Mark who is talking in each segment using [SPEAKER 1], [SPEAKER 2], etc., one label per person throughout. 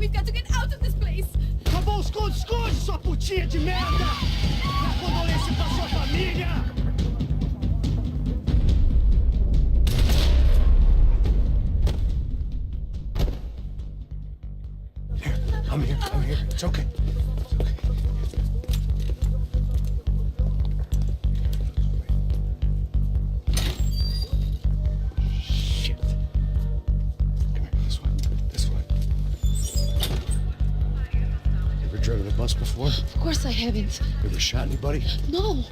[SPEAKER 1] We've got to get out of this place!
[SPEAKER 2] Acabou os esconde, sua putinha de merda! Minha condolência pra sua família!
[SPEAKER 3] I'm here. It's okay. Shit. Come here, this one. You ever driven a bus before?
[SPEAKER 1] Of course I haven't.
[SPEAKER 3] You ever shot anybody?
[SPEAKER 1] No!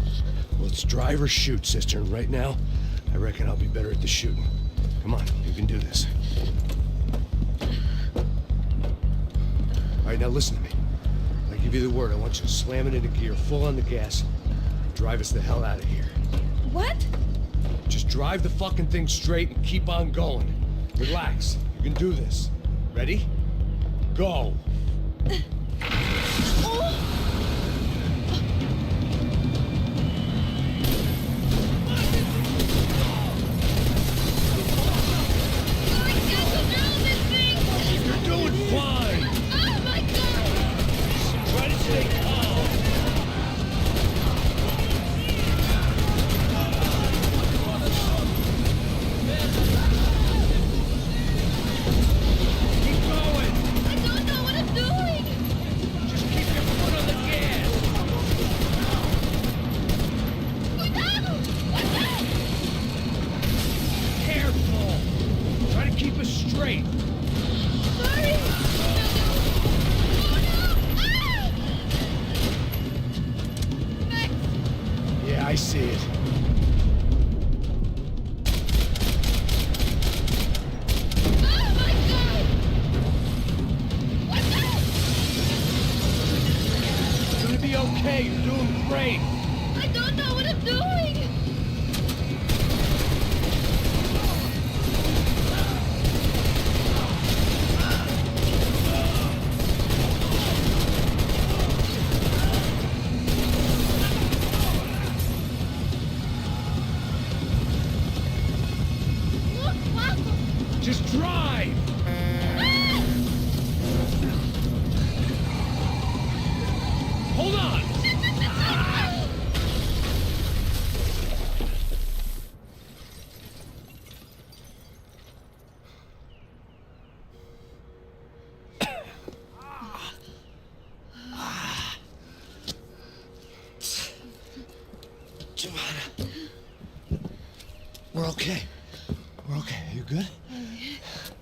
[SPEAKER 3] Well, it's drive or shoot, sister, and right now, I reckon I'll be better at the shooting. Come on, you can do this. All right, now listen to me. When I give you the word, I want you to slam it into gear, full on the gas, and drive us the hell out of here.
[SPEAKER 1] What?
[SPEAKER 3] Just drive the fucking thing straight and keep on going. Relax. You can do this. Ready? Go. You're doing fine.
[SPEAKER 1] Oh my god!
[SPEAKER 3] Try to stay calm. Keep going.
[SPEAKER 1] I don't know what I'm doing!
[SPEAKER 3] Just keep your foot on the gas.
[SPEAKER 1] Cuidado! Cuidado!
[SPEAKER 3] Careful. Try to keep us straight.
[SPEAKER 1] Sorry! Oh no! Ah! Max!
[SPEAKER 3] Yeah, I see it.
[SPEAKER 1] Oh my god! What's that?
[SPEAKER 3] It's gonna be okay. You're doing great.
[SPEAKER 1] I don't know what I'm doing! Look, Marco!
[SPEAKER 3] Just drive.
[SPEAKER 1] Ah!
[SPEAKER 3] Hold on. Giovanna. We're okay. We're okay. You good?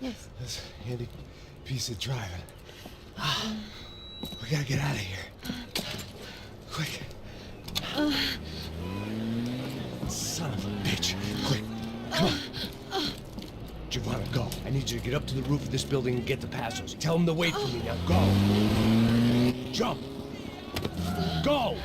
[SPEAKER 1] Yes.
[SPEAKER 3] That's a handy piece of driving. We gotta get out of here. Quick. Son of a bitch. Quick. Come on. Giovanna, go. I need you to get up to the roof of this building and get the passos. Tell them to wait for me. Now go. Jump. Go.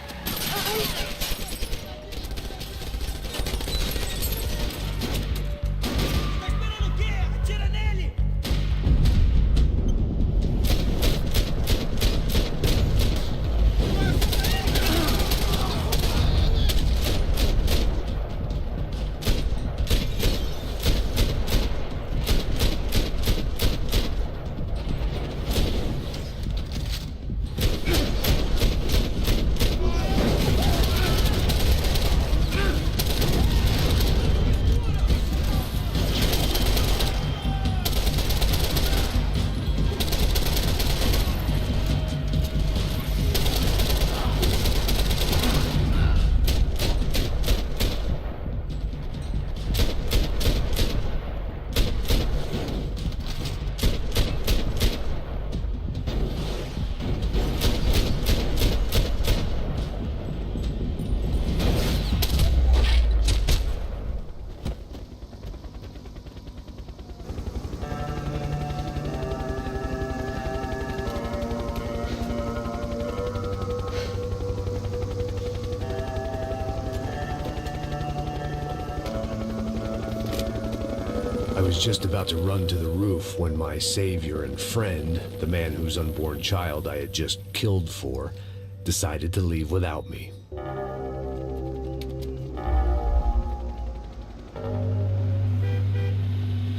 [SPEAKER 3] I was just about to run to the roof when my savior and friend, the man whose unborn child I had just killed for, decided to leave without me.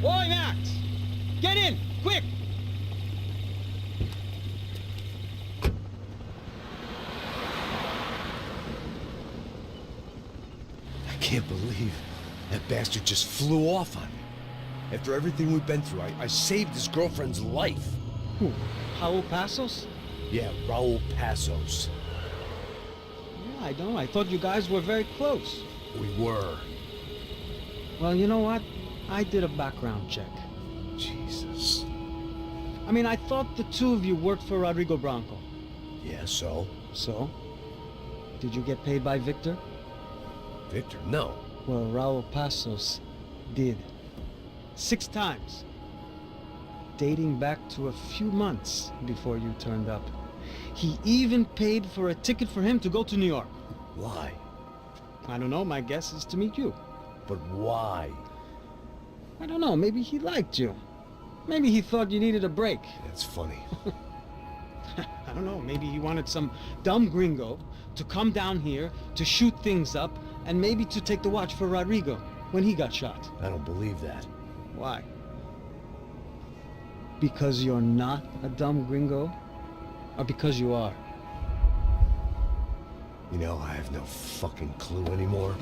[SPEAKER 2] Oi, Max! Get in, quick!
[SPEAKER 3] can't believe that bastard just flew off on me. After everything we've been through, I saved his girlfriend's life.
[SPEAKER 2] Who? Raul Passos?
[SPEAKER 3] Yeah, Raul Passos.
[SPEAKER 2] Yeah, I know. I thought you guys were very close.
[SPEAKER 3] We were.
[SPEAKER 2] Well, you know what? I did a background check.
[SPEAKER 3] Jesus.
[SPEAKER 2] I mean, I thought the two of you worked for Rodrigo Branco.
[SPEAKER 3] Yeah, so?
[SPEAKER 2] So? Did you get paid by Victor?
[SPEAKER 3] Victor, no.
[SPEAKER 2] Well, Raul Passos did. 6 times. Dating back to a few months before you turned up. He even paid for a ticket for him to go to New York.
[SPEAKER 3] Why?
[SPEAKER 2] I don't know, my guess is to meet you.
[SPEAKER 3] But why?
[SPEAKER 2] I don't know, maybe he liked you. Maybe he thought you needed a break.
[SPEAKER 3] That's funny.
[SPEAKER 2] I don't know, maybe he wanted some dumb gringo to come down here to shoot things up and maybe to take the watch for Rodrigo when he got shot.
[SPEAKER 3] I don't believe that.
[SPEAKER 2] Why? Because you're not a dumb gringo? Or because you are?
[SPEAKER 3] You know, I have no fucking clue anymore.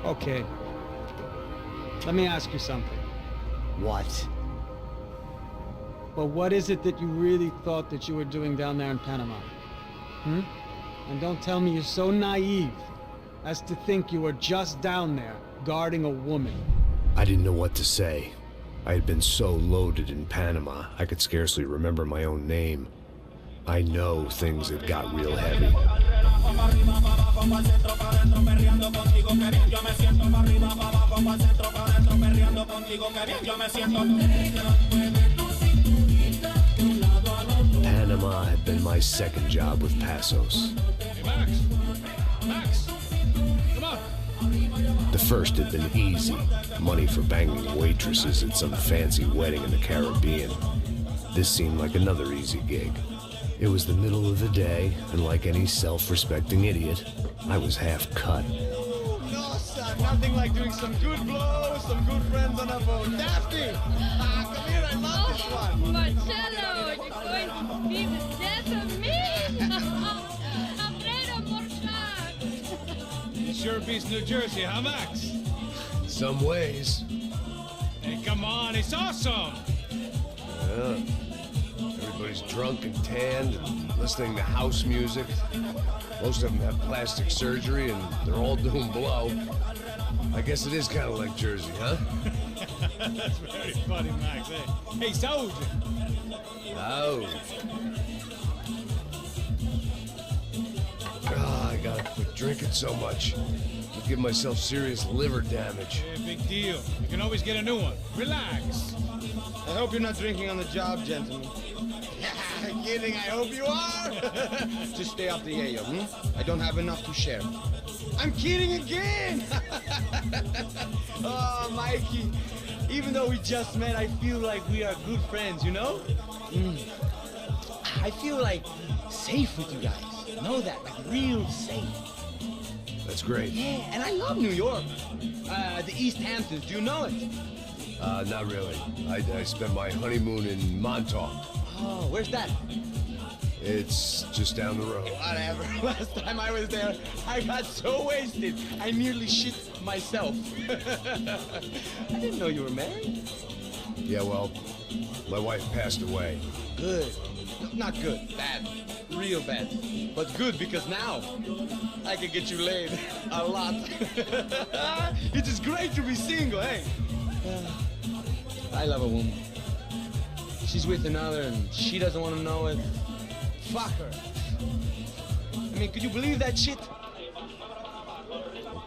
[SPEAKER 2] Okay. Let me ask you something.
[SPEAKER 3] What?
[SPEAKER 2] Well, what is it that you really thought that you were doing down there in Panama? And don't tell me you're so naive as to think you were just down there guarding a woman.
[SPEAKER 3] I didn't know what to say. I had been so loaded in Panama, I could scarcely remember my own name. I know things had got real heavy. Panama had been my second job with Passos.
[SPEAKER 4] Hey, Max, come on.
[SPEAKER 3] The first had been easy. Money for banging waitresses at some fancy wedding in the Caribbean. This seemed like another easy gig. It was the middle of the day, and like any self-respecting idiot, I was half cut.
[SPEAKER 5] No, son, nothing like doing some good blows, some good friends on a boat. Daphne! Come here, I love this one.
[SPEAKER 1] Marcelo, you're going to be the death of me. Alfredo Morchan.
[SPEAKER 4] It sure beats New Jersey, huh, Max?
[SPEAKER 3] Some ways.
[SPEAKER 4] Hey, come on, it's awesome.
[SPEAKER 3] Yeah. Everybody's drunk and tanned and listening to house music. Most of them have plastic surgery and they're all doing blow. I guess it is kind of like Jersey, huh?
[SPEAKER 4] That's very funny, Max. Hey, Saúde.
[SPEAKER 3] Oh. I gotta quit drinking so much. I'll give myself serious liver damage.
[SPEAKER 4] Hey, big deal. You can always get a new one. Relax.
[SPEAKER 5] I hope you're not drinking on the job, gentlemen. Kidding, I hope you are. Just stay off the yayo, I don't have enough to share. I'm kidding again. Oh, Mikey, even though we just met, I feel like we are good friends, you know? I feel like safe with you guys. Know that, like real safe.
[SPEAKER 3] That's great.
[SPEAKER 5] Yeah, and I love New York. The East Hamptons, do you know it?
[SPEAKER 3] Not really. I spent my honeymoon in Montauk.
[SPEAKER 5] Oh, where's that?
[SPEAKER 3] It's just down the road.
[SPEAKER 5] Whatever. Last time I was there, I got so wasted, I nearly shit myself. I didn't know you were married.
[SPEAKER 3] Yeah, well, my wife passed away.
[SPEAKER 5] Good. Not good. Bad. Real bad. But good because now I can get you laid a lot. It is great to be single, hey? I love a woman. She's with another and she doesn't want to know it. Fuck her. I mean, could you believe that shit?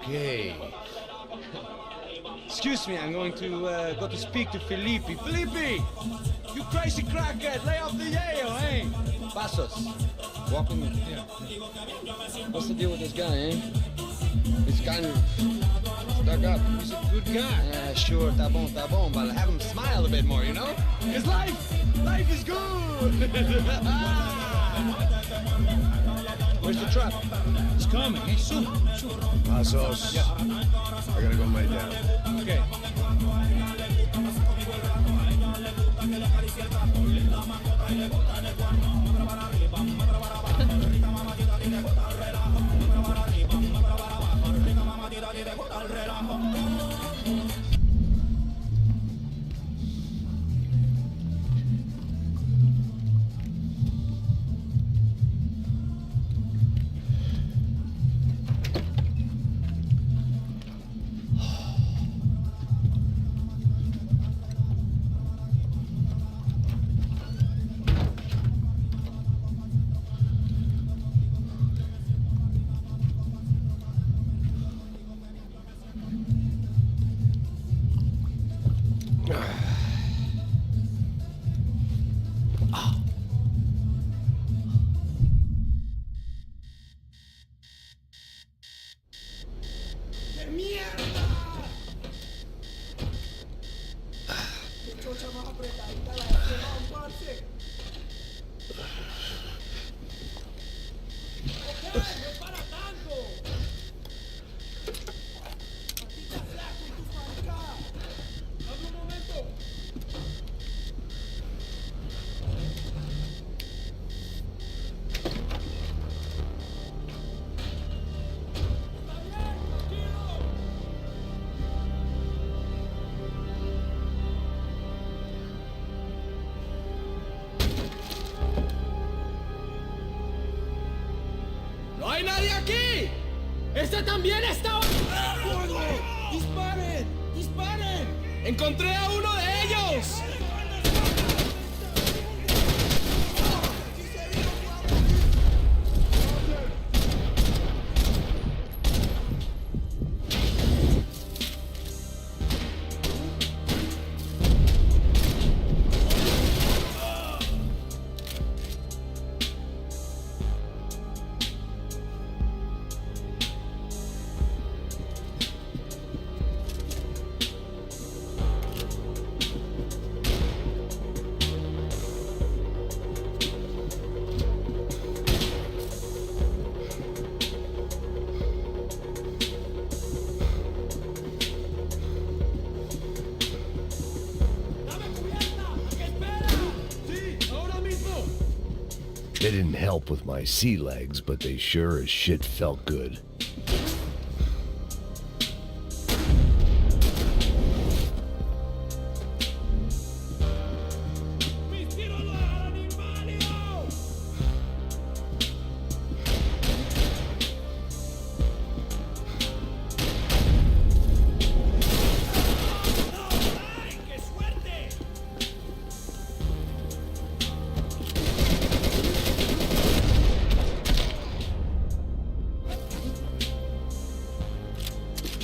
[SPEAKER 3] Okay.
[SPEAKER 5] Excuse me, I'm going to go to speak to Felipe. Felipe! You crazy crackhead, lay off the yayo, hey? Passos, walk with me.
[SPEAKER 4] Yeah.
[SPEAKER 5] What's the deal with this guy, eh? He's kind of stuck up.
[SPEAKER 4] He's a good guy.
[SPEAKER 5] Yeah, sure, tá bom, but have him smile a bit more, you know? Because life is good! Where's the truck?
[SPEAKER 4] It's coming. Hey, soon.
[SPEAKER 3] Pasos.
[SPEAKER 4] Yeah.
[SPEAKER 3] I gotta go lay down.
[SPEAKER 4] Okay.
[SPEAKER 6] ¡No hay nadie aquí! ¡Ese también está... ¡Fuego! ¡Disparen! ¡Disparen! ¡Encontré a uno de ellos!
[SPEAKER 3] They didn't help with my sea legs, but they sure as shit felt good.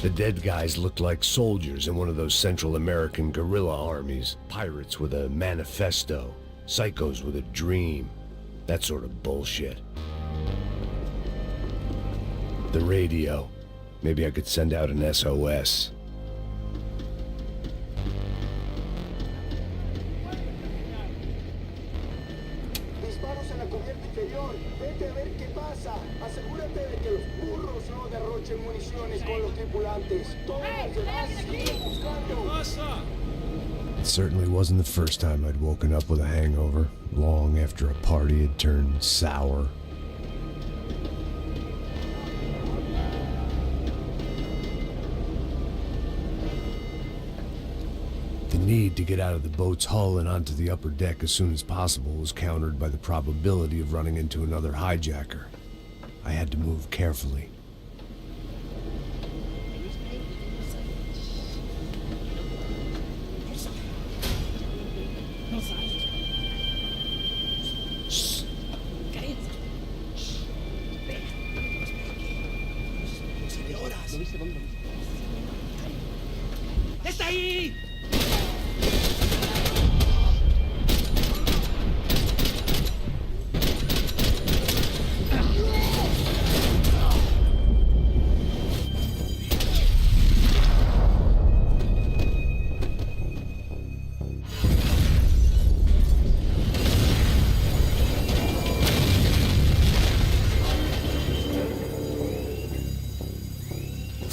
[SPEAKER 3] The dead guys looked like soldiers in one of those Central American guerrilla armies. Pirates with a manifesto. Psychos with a dream. That sort of bullshit. The radio. Maybe I could send out an SOS.
[SPEAKER 7] Disparos en la cubierta inferior. Vete a ver qué pasa. Asegúrate de que los burros no derrochen municiones con los tripulantes. Todos los demás siguen buscando.
[SPEAKER 3] It certainly wasn't the first time I'd woken up with a hangover, long after a party had turned sour. The need to get out of the boat's hull and onto the upper deck as soon as possible was countered by the probability of running into another hijacker. I had to move carefully.
[SPEAKER 6] ¡Está ahí!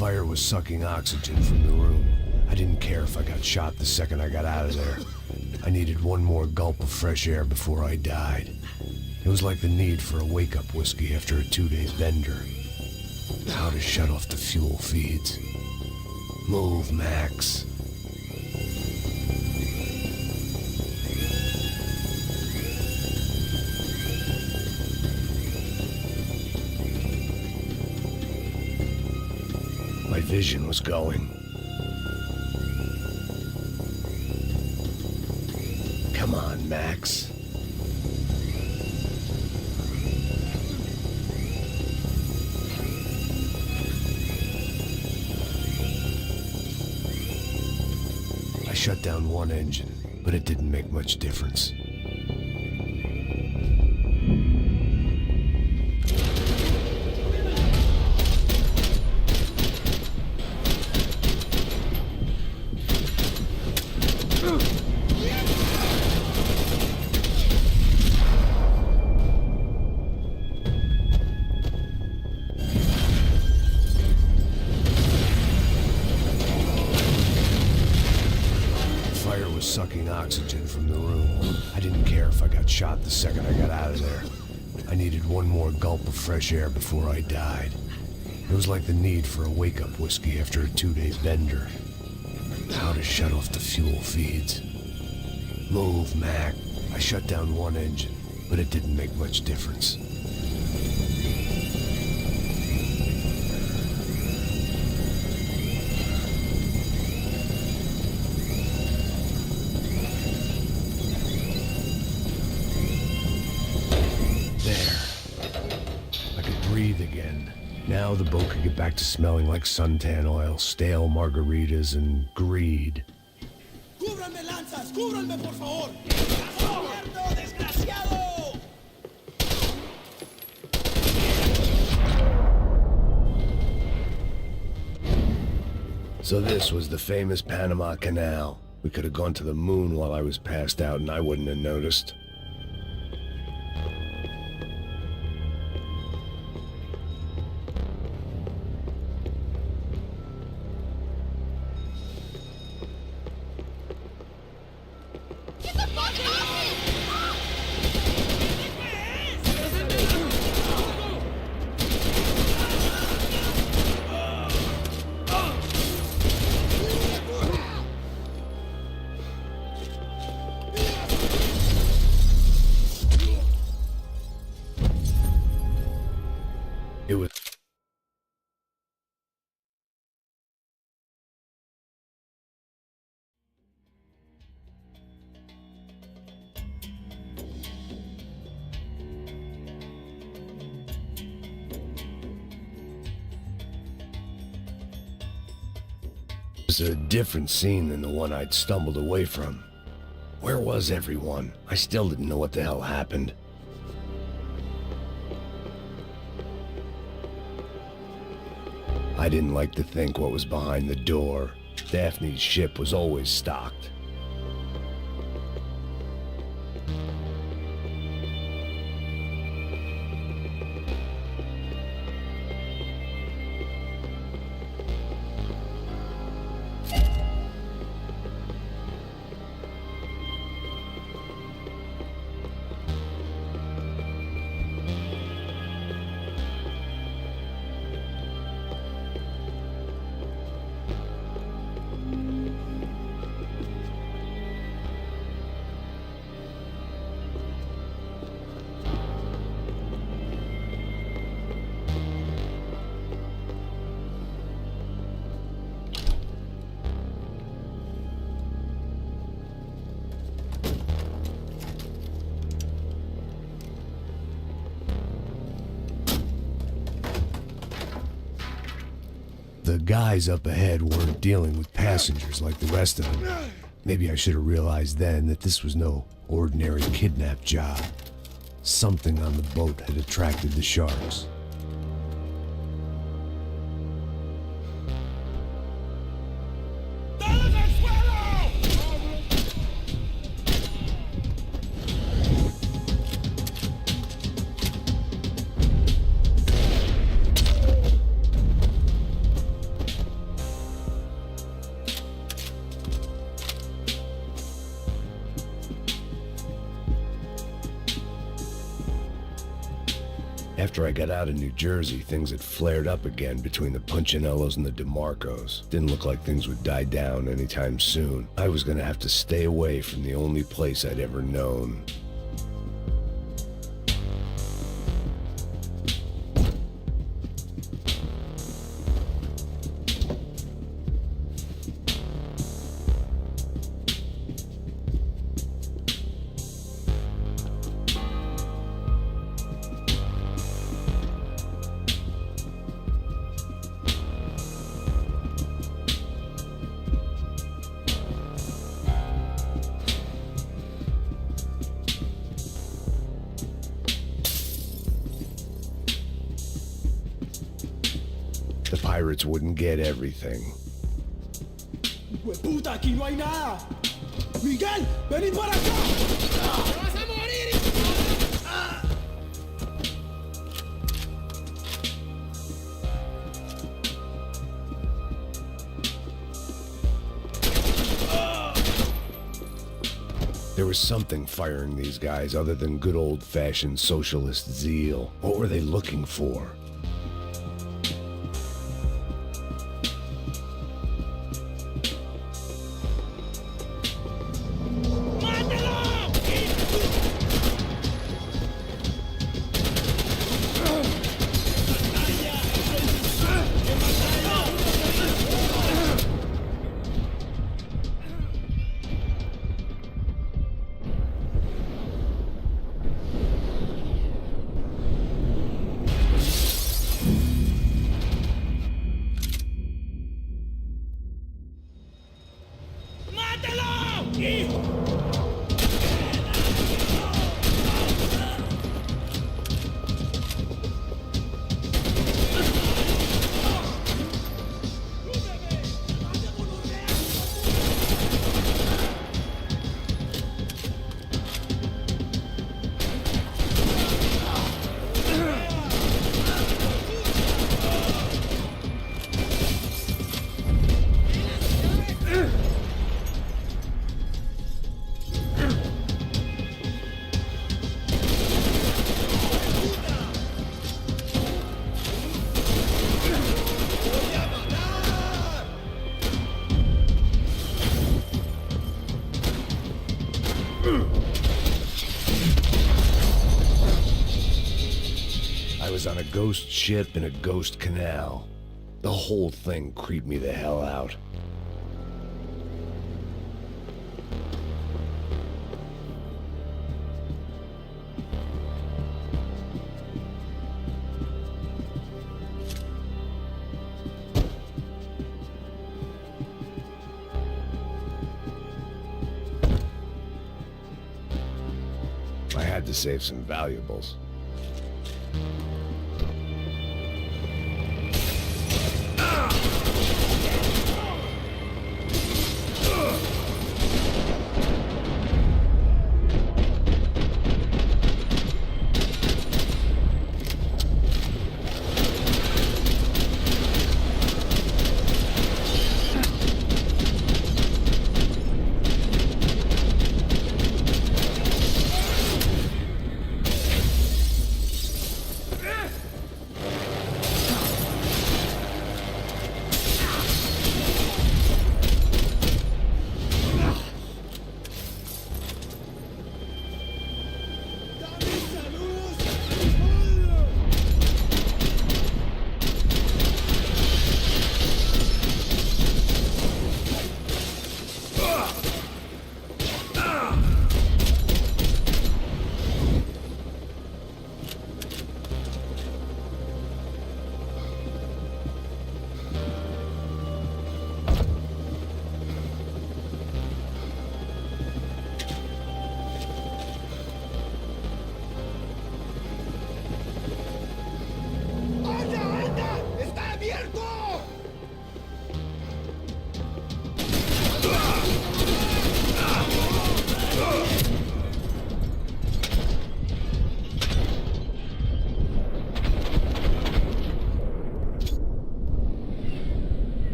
[SPEAKER 3] fire was sucking oxygen from the room. I didn't care if I got shot the second I got out of there. I needed one more gulp of fresh air before I died. It was like the need for a wake-up whiskey after a 2-day bender. How to shut off the fuel feeds. Move, Max. My vision was going. Come on, Max. I shut down one engine, but it didn't make much difference. Sucking oxygen from the room. I didn't care if I got shot the second I got out of there. I needed one more gulp of fresh air before I died. It was like the need for a wake-up whiskey after a 2-day bender. How to shut off the fuel feeds. Move, Mac. I shut down one engine, but it didn't make much difference. Again. Now the boat could get back to smelling like suntan oil, stale margaritas, and greed.
[SPEAKER 6] ¡Cúbranme, lanzas! ¡Cúbranme, por favor! ¡Muerto, desgraciado!
[SPEAKER 3] So this was the famous Panama Canal. We could have gone to the moon while I was passed out and I wouldn't have noticed. It was... It was a different scene than the one I'd stumbled away from. Where was everyone? I still didn't know what the hell happened. I didn't like to think what was behind the door. Daphne's ship was always stocked. The guys up ahead weren't dealing with passengers like the rest of them. Maybe I should have realized then that this was no ordinary kidnap job. Something on the boat had attracted the sharks. After I got out of New Jersey, things had flared up again between the Punchinellos and the DeMarcos. Didn't look like things would die down anytime soon. I was gonna have to stay away from the only place I'd ever known. The pirates wouldn't get everything.
[SPEAKER 6] ¡Puta, aquí no hay nada! ¡Miguel, vení para acá! ¡Te vas a morir!
[SPEAKER 3] There was something firing these guys other than good old-fashioned socialist zeal. What were they looking for? I was on a ghost ship in a ghost canal. The whole thing creeped me the hell out. I had to save some valuables.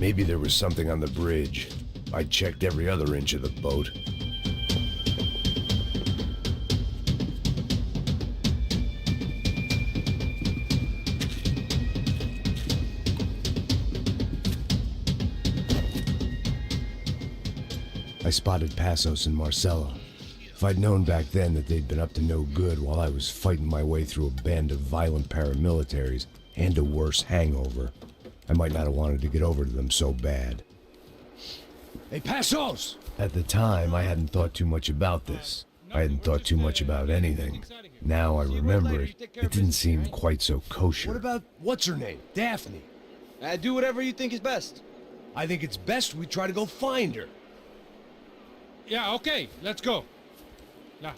[SPEAKER 3] Maybe there was something on the bridge. I checked every other inch of the boat. I spotted Passos and Marcelo. If I'd known back then that they'd been up to no good while I was fighting my way through a band of violent paramilitaries and a worse hangover, I might not have wanted to get over to them so bad. Hey, Passos! At the time, I hadn't thought too much about this. I hadn't thought too much about anything. Now I remember it, it didn't seem quite so kosher. What about, what's her name? Daphne?
[SPEAKER 5] Do whatever you think is best.
[SPEAKER 3] I think it's best we try to go find her.
[SPEAKER 4] Yeah, okay, let's go. Now.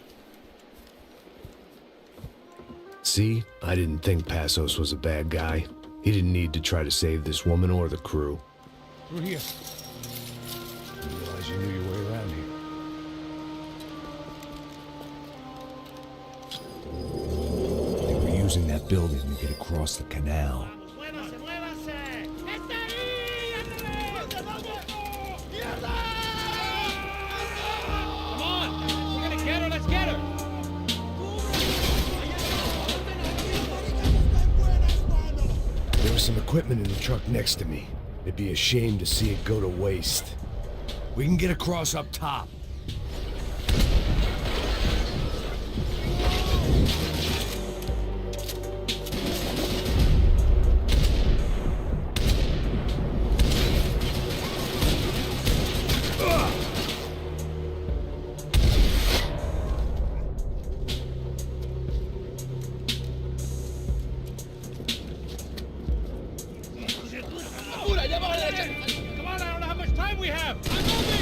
[SPEAKER 3] See, I didn't think Passos was a bad guy. He didn't need to try to save this woman or the crew.
[SPEAKER 4] Through here.
[SPEAKER 3] I didn't realize you knew your way around here. They were using that building to get across the canal.
[SPEAKER 4] Come on, we're gonna get her, let's get her.
[SPEAKER 3] There was some equipment in the truck next to me. It'd be a shame to see it go to waste. We can get across up top.
[SPEAKER 4] Come on, I don't know how much time we have. I'm moving.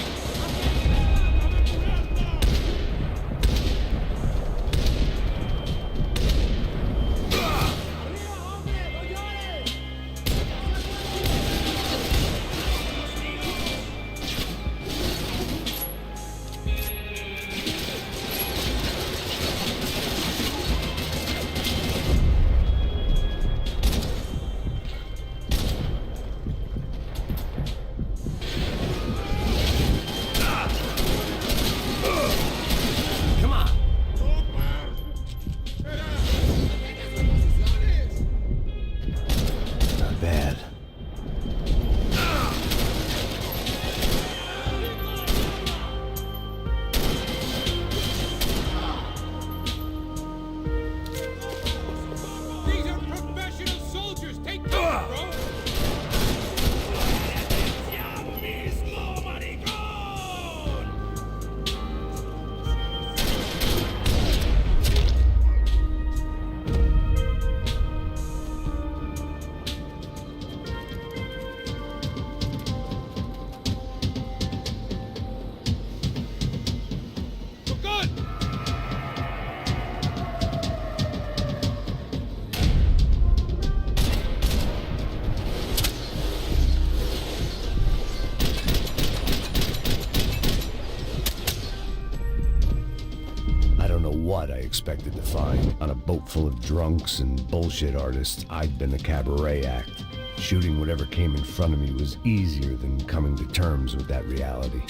[SPEAKER 3] What I expected to find. On a boat full of drunks and bullshit artists, I'd been the cabaret act. Shooting whatever came in front of me was easier than coming to terms with that reality.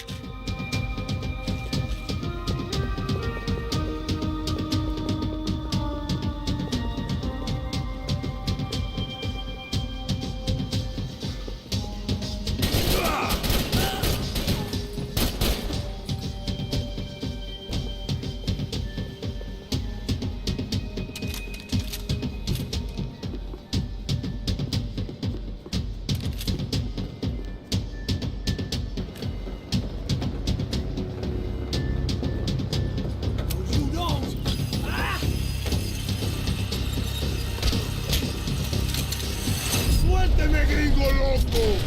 [SPEAKER 7] ¡Suélteme, gringo loco!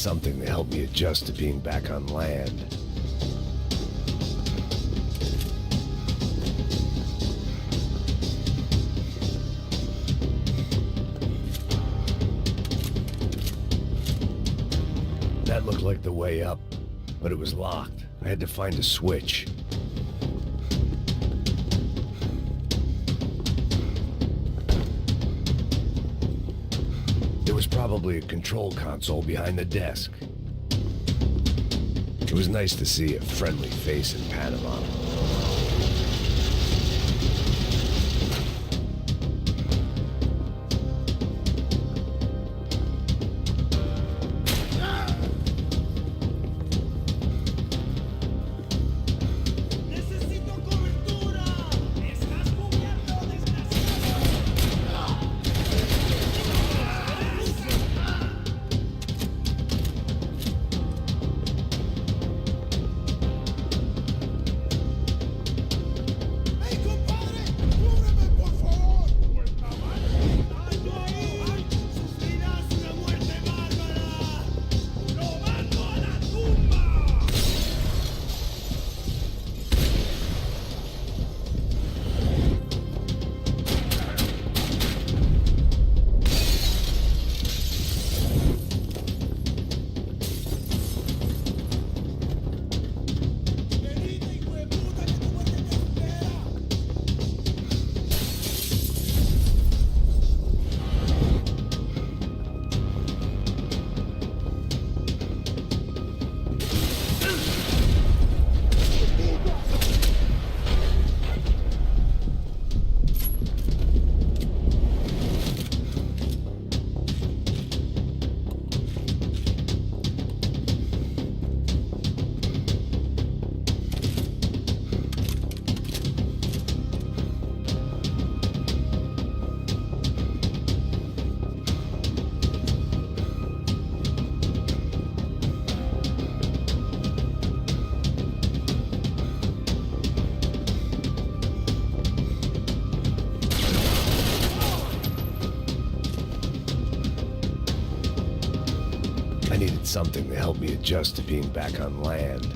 [SPEAKER 3] something to help me adjust to being back on land. That looked like the way up, but it was locked. I had to find a switch. There was probably a control console behind the desk. It was nice to see a friendly face in Panama. I needed something to help me adjust to being back on land.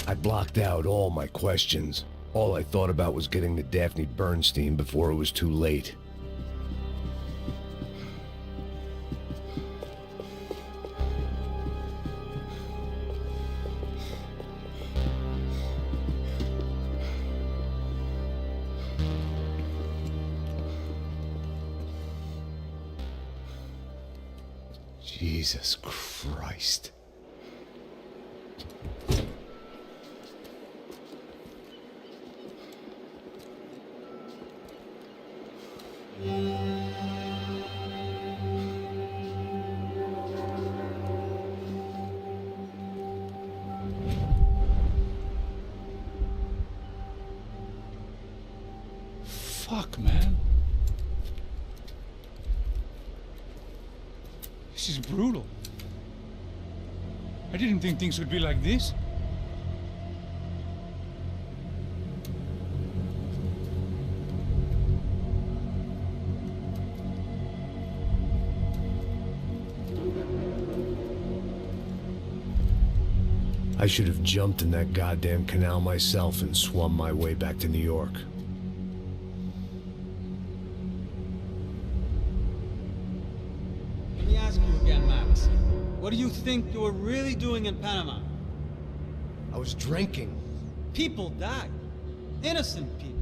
[SPEAKER 3] I blocked out all my questions. All I thought about was getting to Daphne Bernstein before it was too late. Jesus Christ.
[SPEAKER 4] Fuck, man. This is brutal. I didn't think things would be like this.
[SPEAKER 3] I should have jumped in that goddamn canal myself and swum my way back to New York.
[SPEAKER 2] Let me ask you again, Max. What do you think you were really doing in Panama?
[SPEAKER 3] I was drinking.
[SPEAKER 2] People died. Innocent people.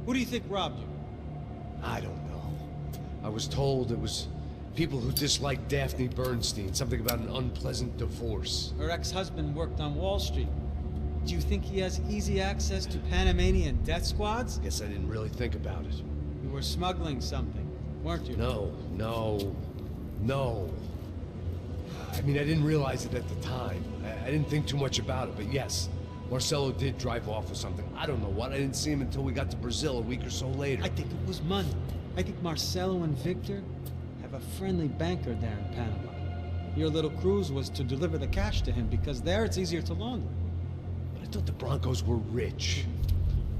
[SPEAKER 2] Who do you think robbed you?
[SPEAKER 3] I don't know. I was told it was people who disliked Daphne Bernstein, something about an unpleasant divorce.
[SPEAKER 2] Her ex-husband worked on Wall Street. Do you think he has easy access to Panamanian death squads?
[SPEAKER 3] Guess I didn't really think about it.
[SPEAKER 2] You were smuggling something, weren't you?
[SPEAKER 3] No. I mean, I didn't realize it at the time. I didn't think too much about it, but yes, Marcelo did drive off with something. I don't know what. I didn't see him until we got to Brazil a week or so later.
[SPEAKER 2] I think it was money. I think Marcelo and Victor have a friendly banker there in Panama. Your little cruise was to deliver the cash to him because there it's easier to launder.
[SPEAKER 3] But I thought the Broncos were rich.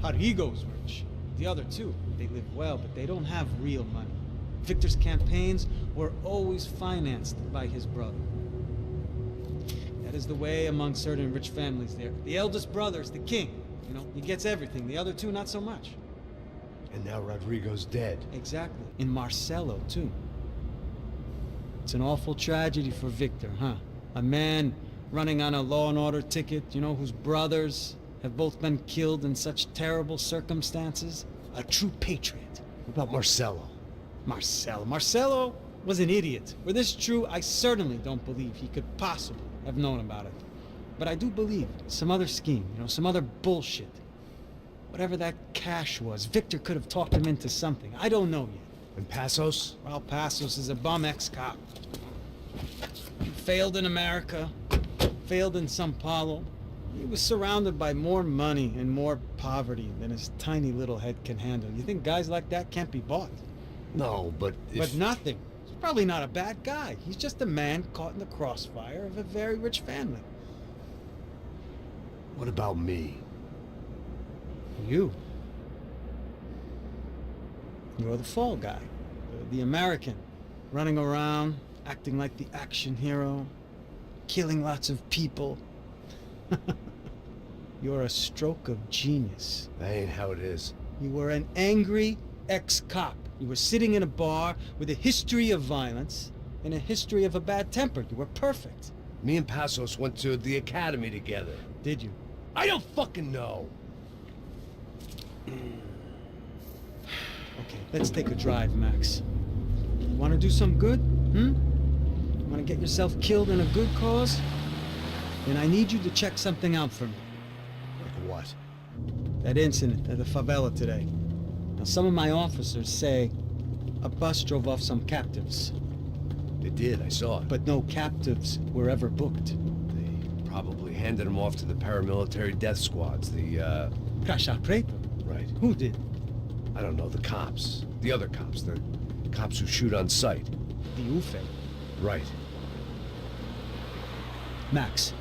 [SPEAKER 2] Rodrigo's rich. The other two, they live well, but they don't have real money. Victor's campaigns were always financed by his brother. That is the way among certain rich families there. The eldest brother's the king. You know, he gets everything. The other two, not so much.
[SPEAKER 3] And now Rodrigo's dead.
[SPEAKER 2] Exactly. And Marcelo, too. It's an awful tragedy for Victor, huh? A man running on a law and order ticket, you know, whose brothers have both been killed in such terrible circumstances. A true patriot.
[SPEAKER 3] What about Marcelo?
[SPEAKER 2] Marcelo was an idiot. Were this true, I certainly don't believe he could possibly have known about it. But I do believe some other scheme, you know, some other bullshit. Whatever that cash was, Victor could have talked him into something. I don't know yet.
[SPEAKER 3] And Passos?
[SPEAKER 2] Well, Passos is a bum ex-cop. He failed in America, failed in Sao Paulo. He was surrounded by more money and more poverty than his tiny little head can handle. You think guys like that can't be bought?
[SPEAKER 3] No, but
[SPEAKER 2] But nothing. He's probably not a bad guy. He's just a man caught in the crossfire of a very rich family.
[SPEAKER 3] What about me?
[SPEAKER 2] You. You're the fall guy. The American. Running around, acting like the action hero. Killing lots of people. You're a stroke of genius.
[SPEAKER 3] That ain't how it is.
[SPEAKER 2] You were an angry ex-cop. You were sitting in a bar with a history of violence and a history of a bad temper. You were perfect.
[SPEAKER 3] Me and Passos went to the academy together.
[SPEAKER 2] Did you?
[SPEAKER 3] I don't fucking know.
[SPEAKER 2] Okay, let's take a drive, Max. Want to do some good? Want to get yourself killed in a good cause? Then I need you to check something out for me.
[SPEAKER 3] Like what?
[SPEAKER 2] That incident at the favela today. Now, some of my officers say a bus drove off some captives.
[SPEAKER 3] They did, I saw it.
[SPEAKER 2] But no captives were ever booked.
[SPEAKER 3] They probably handed them off to the paramilitary death squads, the,
[SPEAKER 2] Caixa Preta?
[SPEAKER 3] Right.
[SPEAKER 2] Who did?
[SPEAKER 3] I don't know, the cops. The other cops, the cops who shoot on sight.
[SPEAKER 2] The UFE.
[SPEAKER 3] Right.
[SPEAKER 2] Max,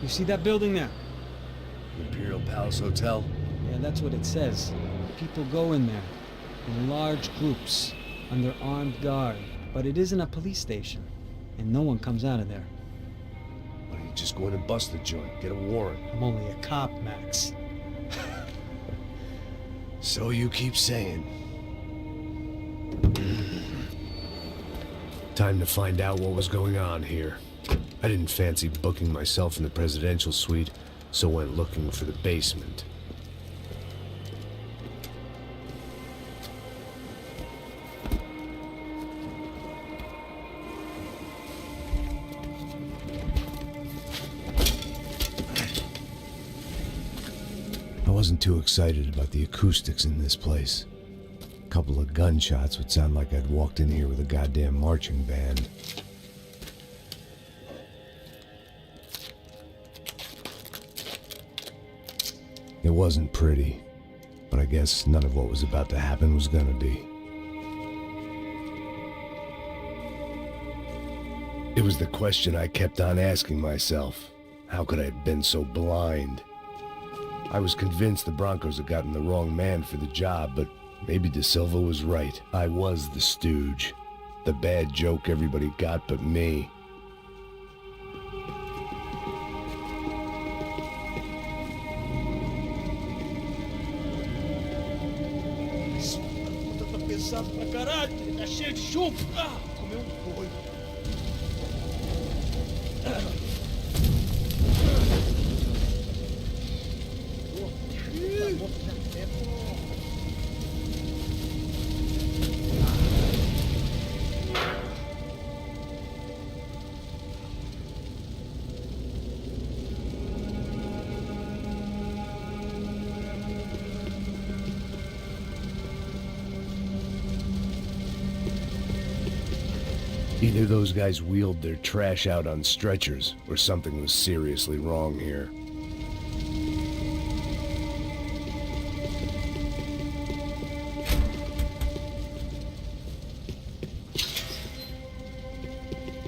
[SPEAKER 2] you see that building there?
[SPEAKER 3] Imperial Palace Hotel?
[SPEAKER 2] Yeah, that's what it says. People go in there, in large groups, under armed guard. But it isn't a police station, and no one comes out of there.
[SPEAKER 3] Why don't you just go in and bust the joint, get a warrant?
[SPEAKER 2] I'm only a cop, Max.
[SPEAKER 3] So you keep saying. Time to find out what was going on here. I didn't fancy booking myself in the presidential suite, so went looking for the basement. I wasn't too excited about the acoustics in this place. A couple of gunshots would sound like I'd walked in here with a goddamn marching band. It wasn't pretty, but I guess none of what was about to happen was gonna be. It was the question I kept on asking myself. How could I have been so blind? I was convinced the Broncos had gotten the wrong man for the job, but maybe ﷺ was right. I was the stooge. The bad joke everybody got but me. Either those guys wheeled their trash out on stretchers, or something was seriously wrong here.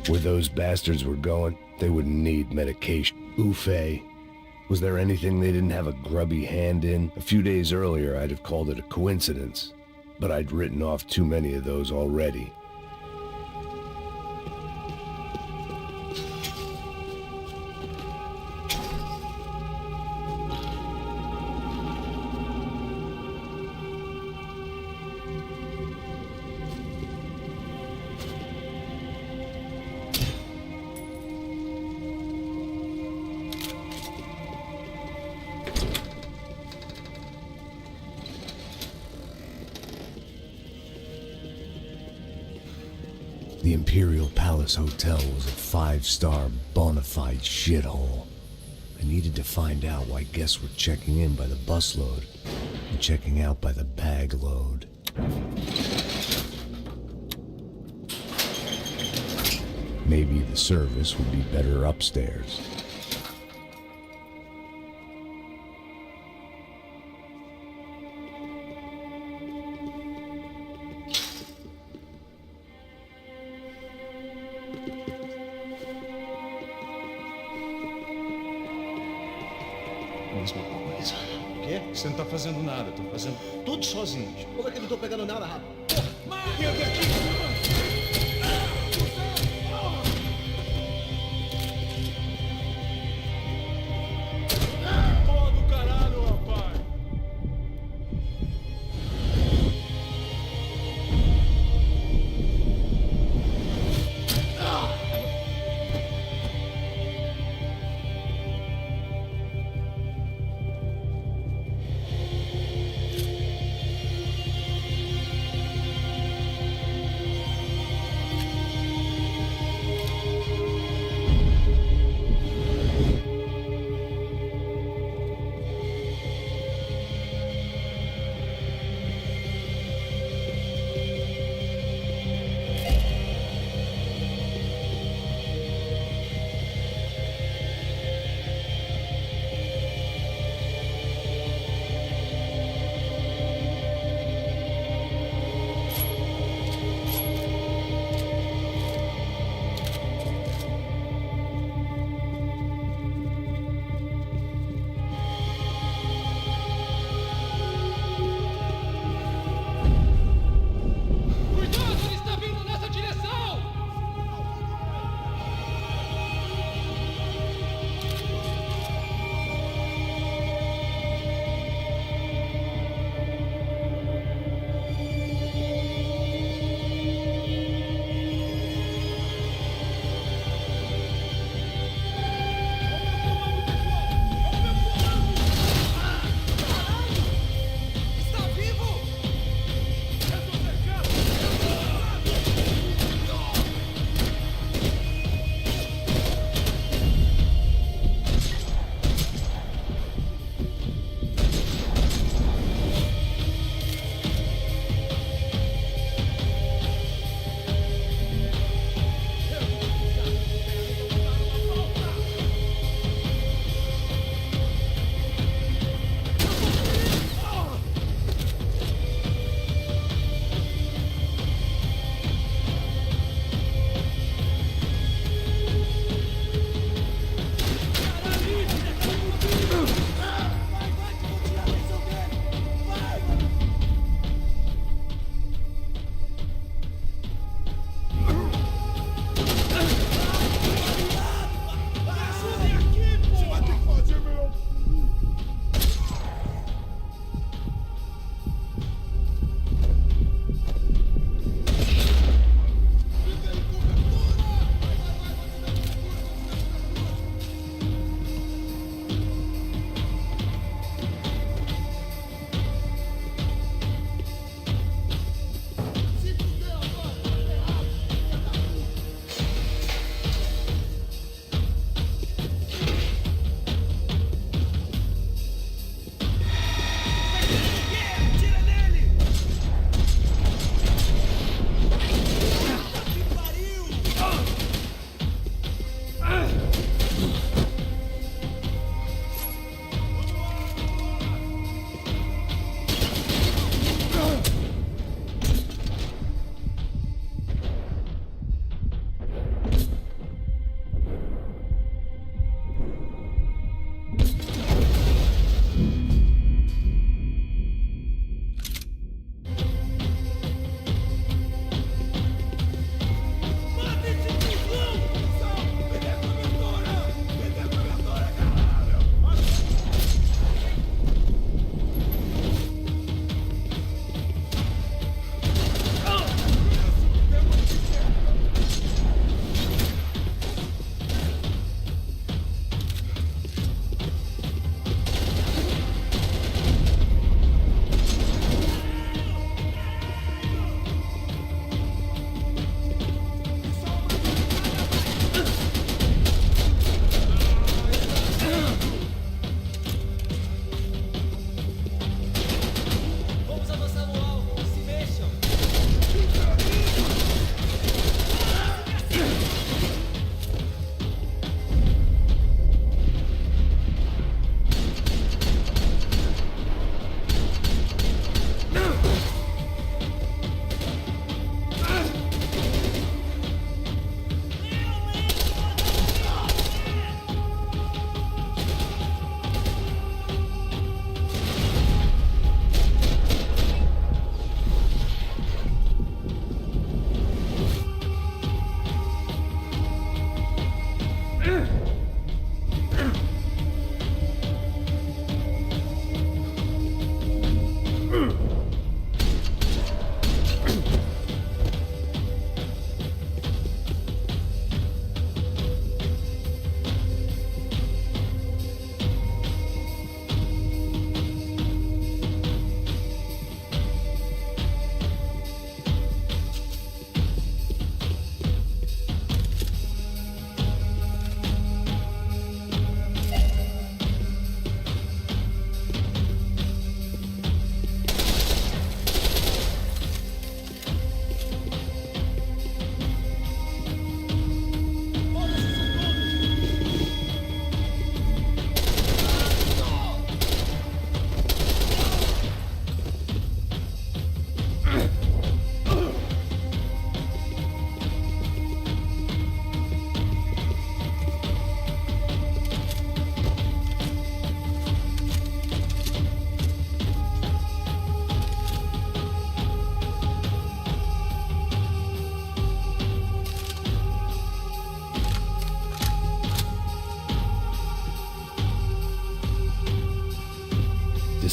[SPEAKER 3] Where those bastards were going, they wouldn't need medication. Oofay. Was there anything they didn't have a grubby hand in? A few days earlier, I'd have called it a coincidence, but I'd written off too many of those already. The Imperial Palace Hotel was a 5-star bona fide shithole. I needed to find out why guests were checking in by the busload and checking out by the bag load. Maybe the service would be better upstairs.
[SPEAKER 4] Mesma coisa. O quê? Você não tá fazendo nada, eu tô fazendo tudo sozinho.
[SPEAKER 5] Como é que eu não tô pegando nada, rapaz?
[SPEAKER 4] Porra do caralho, rapaz!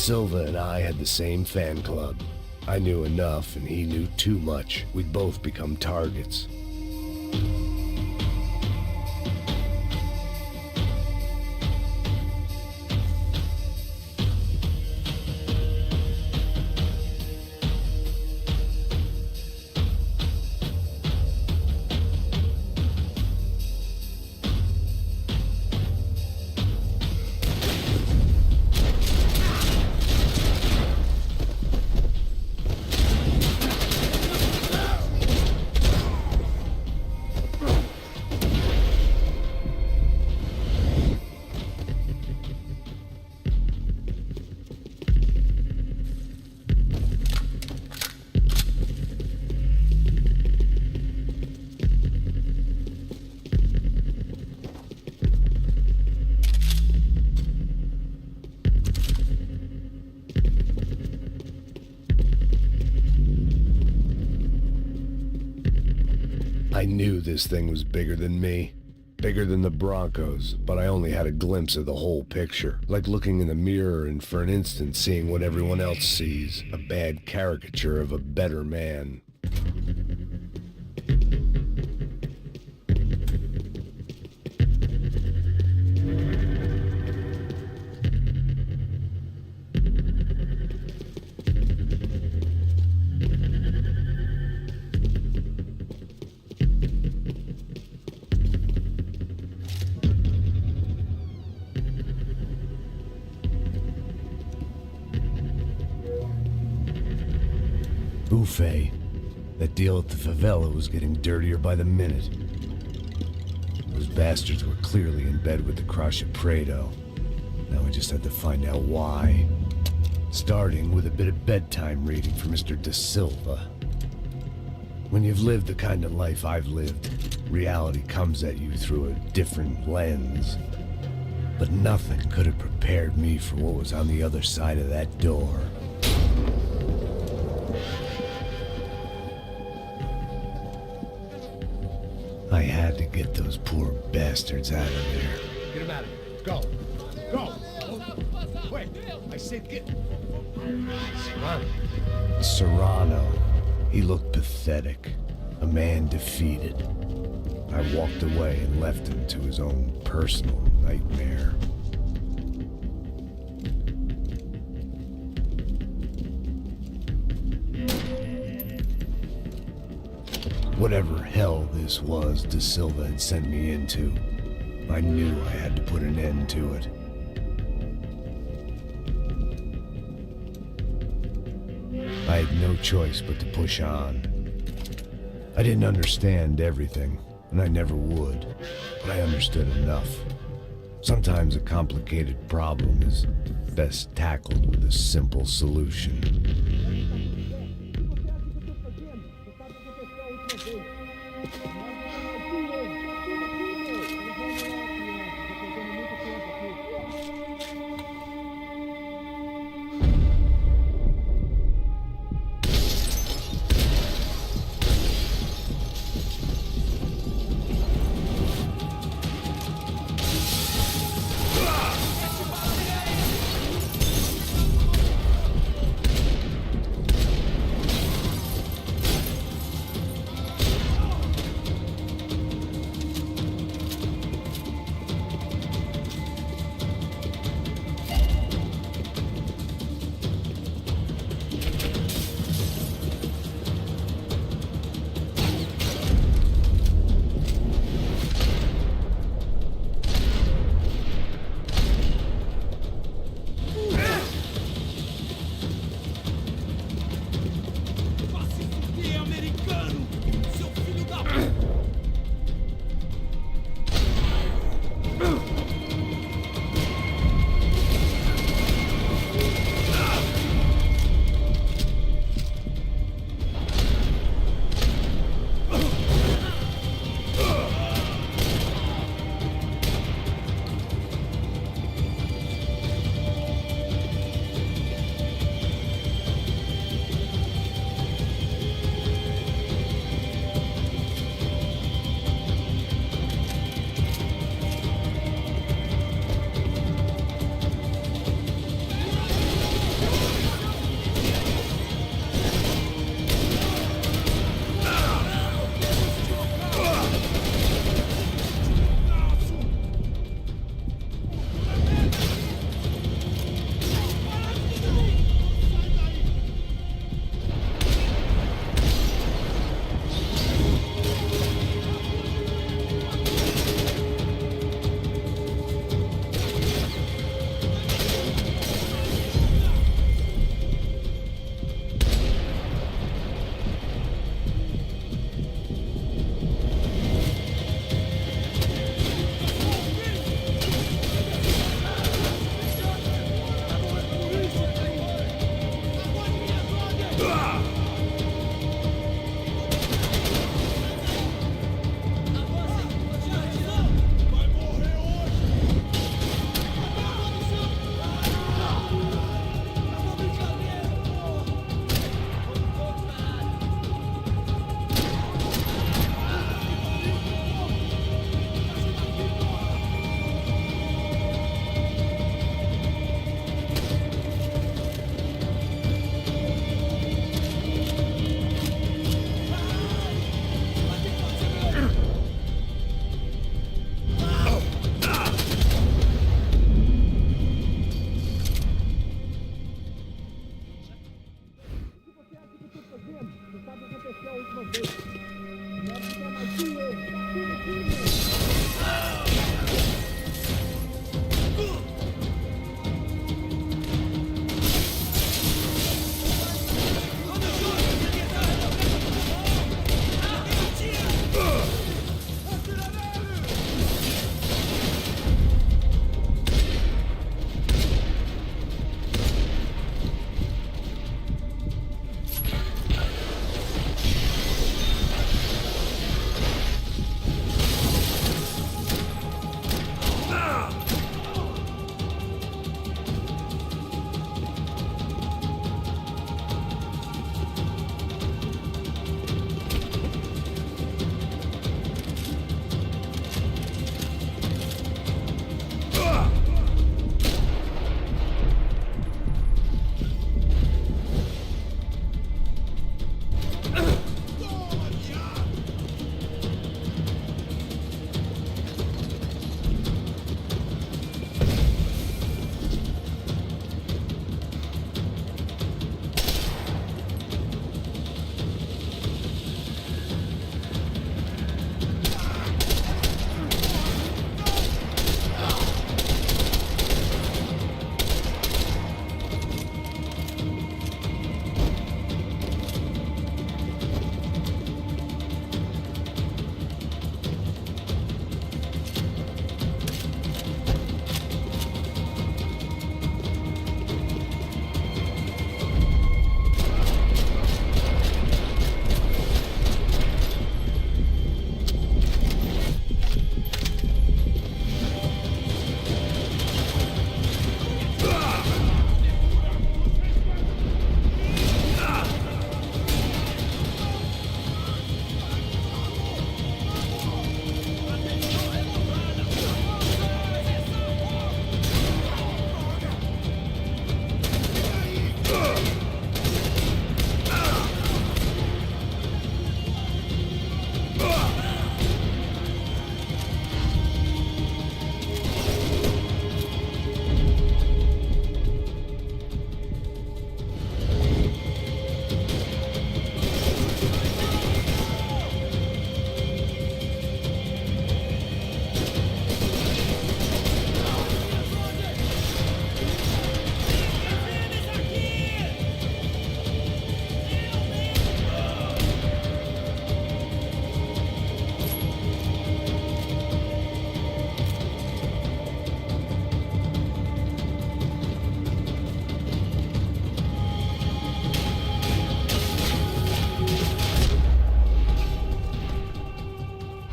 [SPEAKER 3] DeSilva and I had the same fan club. I knew enough and he knew too much. We'd both become targets. I knew this thing was bigger than me, bigger than the Broncos, but I only had a glimpse of the whole picture, like looking in the mirror and for an instant seeing what everyone else sees, a bad caricature of a better man. Buffet. That deal at the favela was getting dirtier by the minute. Those bastards were clearly in bed with the Crush of Prado. Now we just had to find out why. Starting with a bit of bedtime reading for Mr. DeSilva. When you've lived the kind of life I've lived, reality comes at you through a different lens. But nothing could have prepared me for what was on the other side of that door. I had to get those poor bastards out of there. Get him out of here. Go. Go. Wait. I said get... Serrano. He looked pathetic. A man defeated. I walked away and left him to his own personal nightmare. Whatever hell this was DeSilva had sent me into, I knew I had to put an end to it. I had no choice but to push on. I didn't understand everything, and I never would, but I understood enough. Sometimes a complicated problem is best tackled with a simple solution.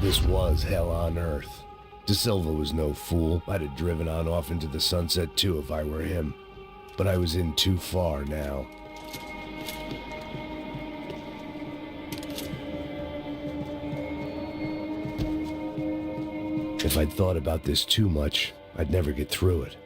[SPEAKER 3] This was hell on earth. ŞYWO was no fool. I'd have driven on off into the sunset too if I were him. But I was in too far now. If I'd thought about this too much, I'd never get through it.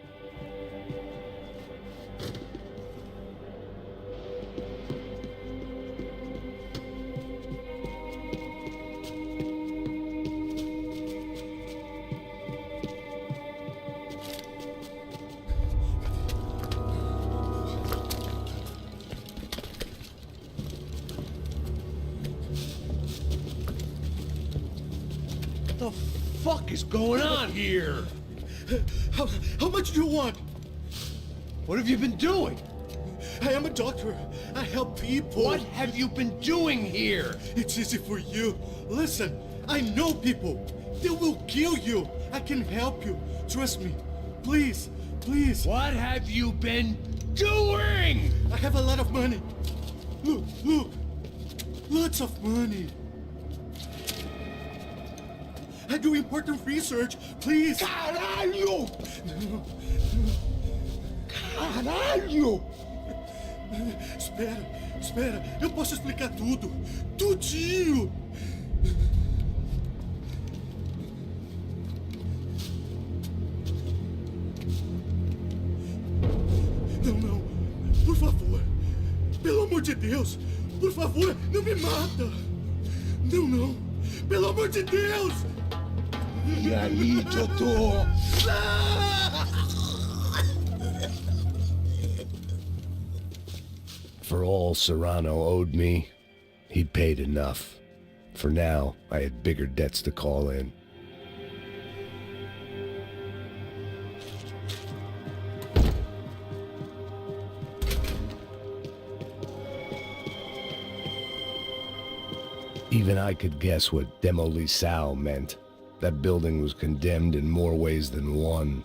[SPEAKER 3] What the fuck is going on here?
[SPEAKER 7] How much do you want?
[SPEAKER 3] What have you been doing?
[SPEAKER 7] I am a doctor. I help people.
[SPEAKER 3] What have you been doing here?
[SPEAKER 7] It's easy for you. Listen, I know people. They will kill you. I can help you. Trust me. Please, please.
[SPEAKER 3] What have you been doing?
[SPEAKER 7] I have a lot of money. Look, look. Lots of money. I do important research. Please.
[SPEAKER 3] Caralho! Caralho!
[SPEAKER 7] Espera, espera. Eu posso explicar tudo. Tudinho. Não, não. Por favor. Pelo amor de Deus. Por favor, não me mata. Não, não. Pelo amor de Deus.
[SPEAKER 3] E aí, doutor? For all Serrano owed me, He'd paid enough. For now, I had bigger debts to call in. Even I could guess what demolissao meant. That building was condemned in more ways than one.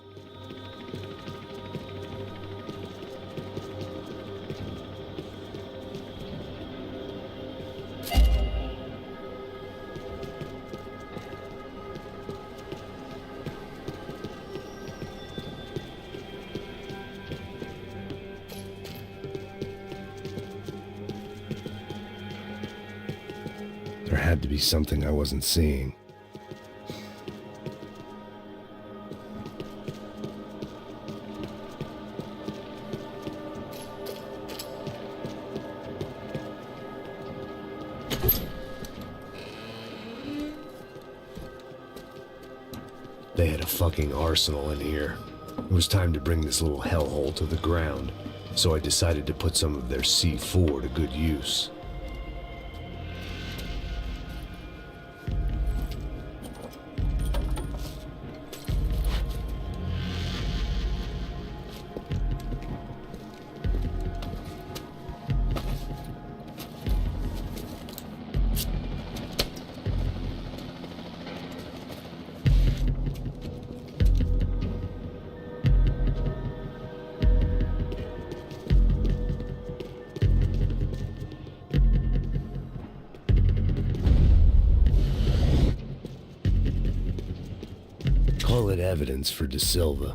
[SPEAKER 3] There had to be something I wasn't seeing. They had a fucking arsenal in here. It was time to bring this little hellhole to the ground, so I decided to put some of their C4 to good use. Call it evidence for ŞYWO.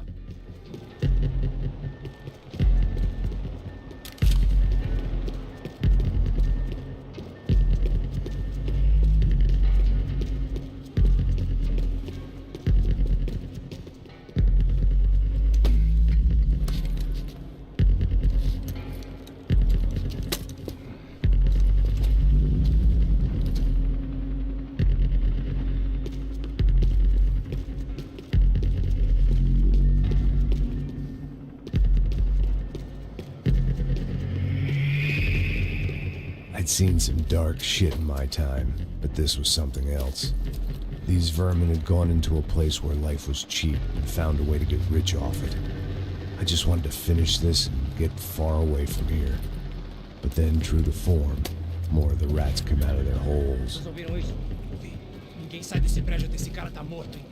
[SPEAKER 3] I'd seen some dark shit in my time, but this was something else. These vermin had gone into a place where life was cheap and found a way to get rich off it. I just wanted to finish this and get far away from here. But then, true to form, more of the rats come out of their holes.
[SPEAKER 6] Vocês ouviram isso? Ouvi. Ninguém sai desse prédio até esse cara tá morto, hein?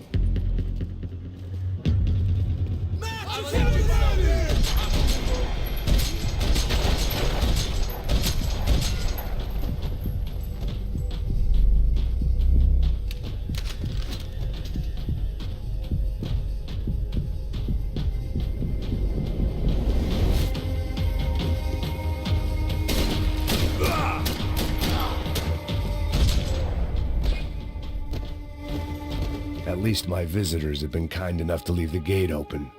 [SPEAKER 3] At least my visitors have been kind enough to leave the gate open.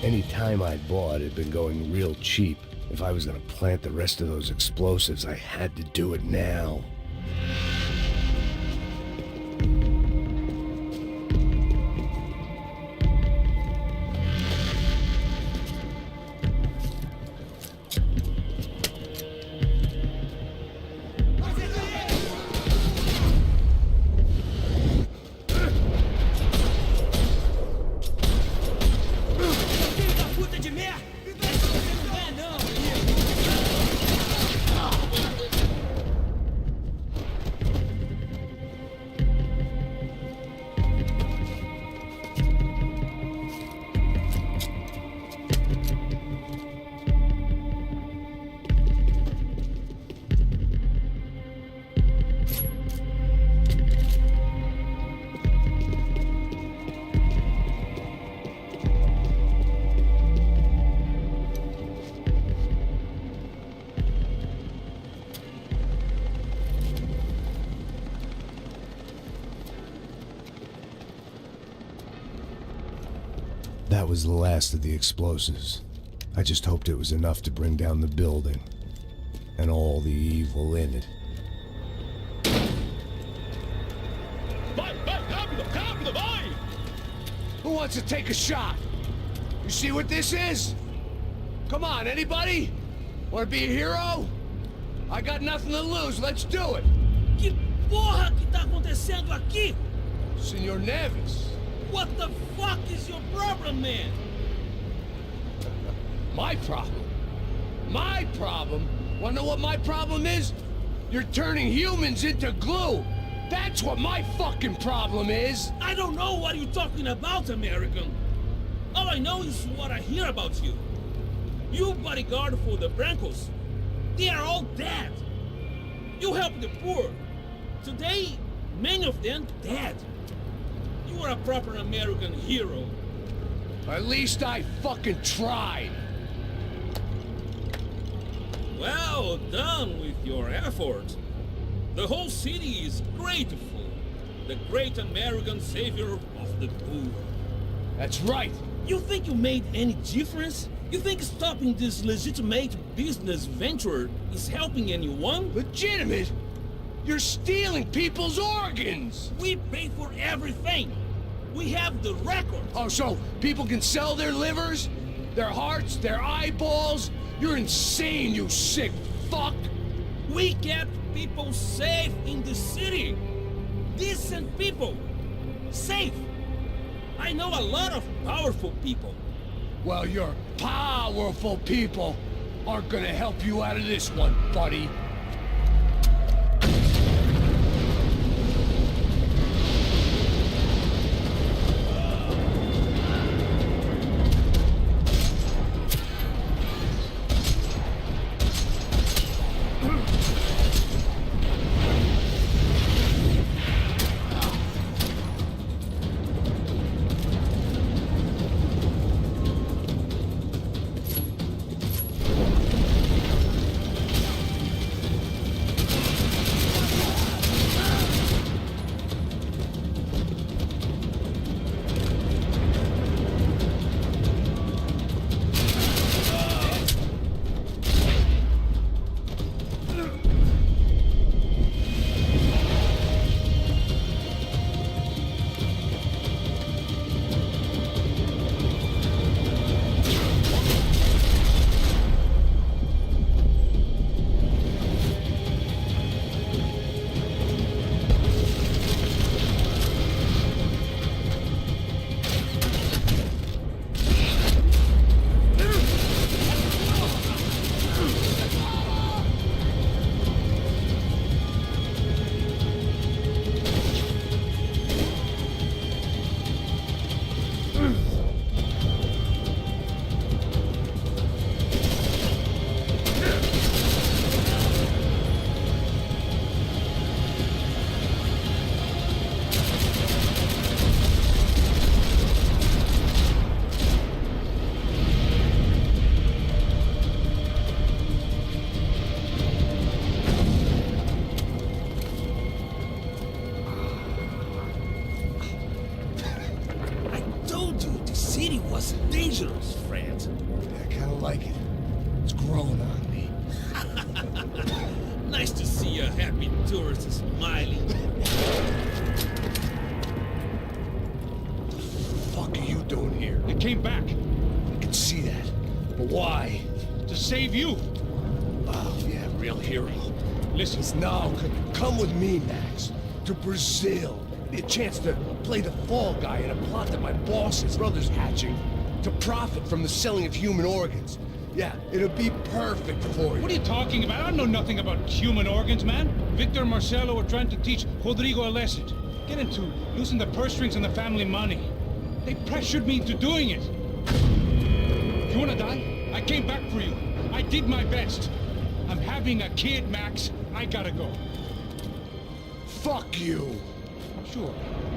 [SPEAKER 3] Any time I'd bought had been going real cheap, If I was gonna plant the rest of those explosives, I had to do it now. That was the last of the explosives. I just hoped it was enough to bring down the building and all the evil in it. Who wants to take a shot? You see what this is? Come on, anybody? Want to be a hero? I got nothing to lose, let's do it!
[SPEAKER 6] Que porra que tá acontecendo aqui?
[SPEAKER 3] Senor Neves.
[SPEAKER 6] What the fuck is your problem, man?
[SPEAKER 3] My problem? My problem? Wanna know what my problem is? You're turning humans into glue! That's what my fucking problem is!
[SPEAKER 6] I don't know what you're talking about, American. All I know is what I hear about you. You bodyguard for the Brancos. They are all dead. You help the poor. Today, many of them dead. You are a proper American hero.
[SPEAKER 3] At least I fucking tried!
[SPEAKER 6] Well done with your effort. The whole city is grateful. The great American savior of the poor.
[SPEAKER 3] That's right!
[SPEAKER 6] You think you made any difference? You think stopping this legitimate business venture is helping anyone?
[SPEAKER 3] Legitimate? You're stealing people's organs!
[SPEAKER 6] We pay for everything. We have the record.
[SPEAKER 3] Oh, so people can sell their livers? Their hearts? Their eyeballs? You're insane, you sick fuck!
[SPEAKER 6] We kept people safe in the city. Decent people. Safe. I know a lot of powerful people.
[SPEAKER 3] Well, your powerful people aren't gonna help you out of this one, buddy.
[SPEAKER 6] stupid tourist smiling.
[SPEAKER 3] What are you doing here?
[SPEAKER 4] I came back
[SPEAKER 3] I can see that. But why?
[SPEAKER 4] to save you.
[SPEAKER 3] Oh, yeah, real hero.
[SPEAKER 4] Listen,
[SPEAKER 3] Now, come with me, Max. To Brazil. Be a chance to play the fall guy in a plot that my boss's brother's hatching. To profit from the selling of human organs. Yeah, it'll be perfect for you.
[SPEAKER 4] what are you talking about? I know nothing about human organs, man. Victor and Marcelo were trying to teach Rodrigo a lesson. Get into losing the purse strings and the family money. They pressured me into doing it. You wanna die? I came back for you. I did my best. I'm having a kid, Max. I gotta go.
[SPEAKER 3] Fuck you.
[SPEAKER 4] Sure.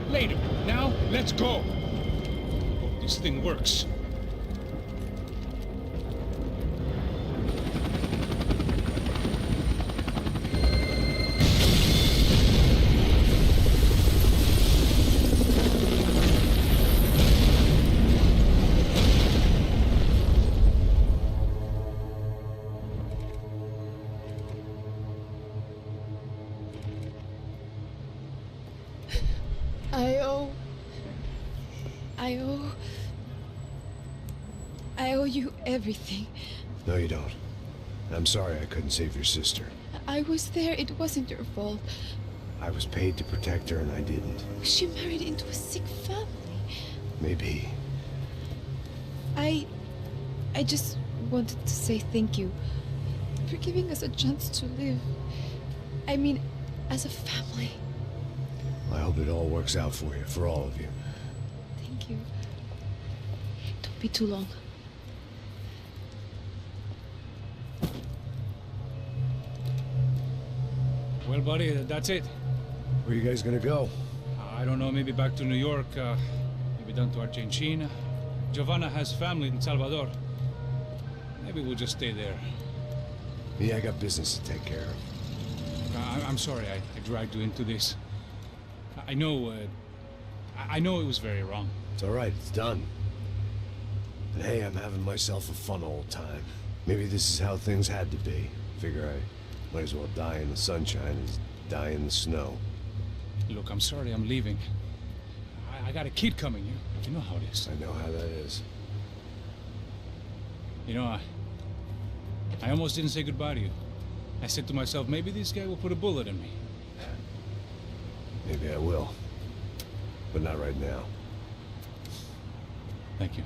[SPEAKER 4] Later. Now, let's go. Hope this thing works.
[SPEAKER 1] I owe you everything.
[SPEAKER 3] No, you don't. I'm sorry I couldn't save your sister.
[SPEAKER 1] I was there. It wasn't your fault.
[SPEAKER 3] I was paid to protect her and I didn't.
[SPEAKER 1] She married into a sick family.
[SPEAKER 3] Maybe.
[SPEAKER 1] I just wanted to say thank you for giving us a chance to live. I mean, as a family.
[SPEAKER 3] I hope it all works out for you, for all of you.
[SPEAKER 1] Thank you. Don't be too long.
[SPEAKER 4] Well, buddy, that's it.
[SPEAKER 3] Where are you guys gonna go?
[SPEAKER 4] I don't know, maybe back to New York, maybe down to Argentina. Giovanna has family in Salvador. Maybe we'll just stay there.
[SPEAKER 3] Yeah, I got business to take care of.
[SPEAKER 4] I'm sorry I dragged you into this. I know it was very wrong.
[SPEAKER 3] It's all right, it's done. And hey, I'm having myself a fun old time. Maybe this is how things had to be. Figure I might as well die in the sunshine as die in the snow.
[SPEAKER 4] Look, I'm sorry I'm leaving. I got a kid coming. You know how it is.
[SPEAKER 3] I know how that is.
[SPEAKER 4] You know, I almost didn't say goodbye to you. I said to myself, maybe this guy will put a bullet in me.
[SPEAKER 3] Maybe I will. But not right now.
[SPEAKER 4] Thank you.